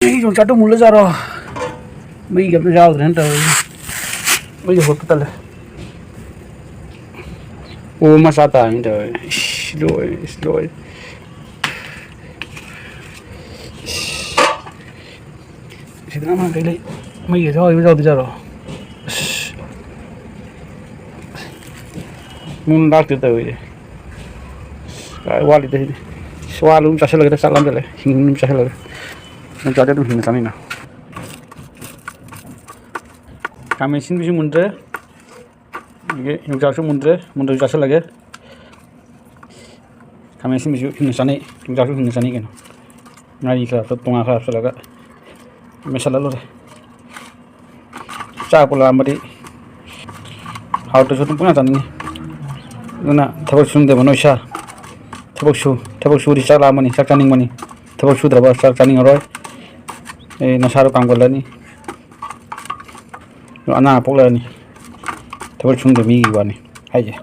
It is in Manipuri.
용자도 물러 자러 mấy cái rau thì nó trời bây giờ hụt cái tay ô mà sao tài trời rồi thì nó mang cái đấy mấy cái thôi bây giờ thì rồi muốn đào từ từ cái qua đi đây qua luôn cho cái sao làm được đấy hình cho cái nó cho cái đúng hình cái này nào kami sin bisi mundre yung jasu mundre jasu lagi kami sin bisi hin sani yung jasu hin sani kan ngari ka to tunga ka selaga mesala lo cha pula mari how to shoot punga tani na thabo sun de banoisha thabo su ri cha la mani cha kaning mani thabo su draba cha kaning roi e na saru kam golani ana pokla ni thabal chung de mi wa ni hai je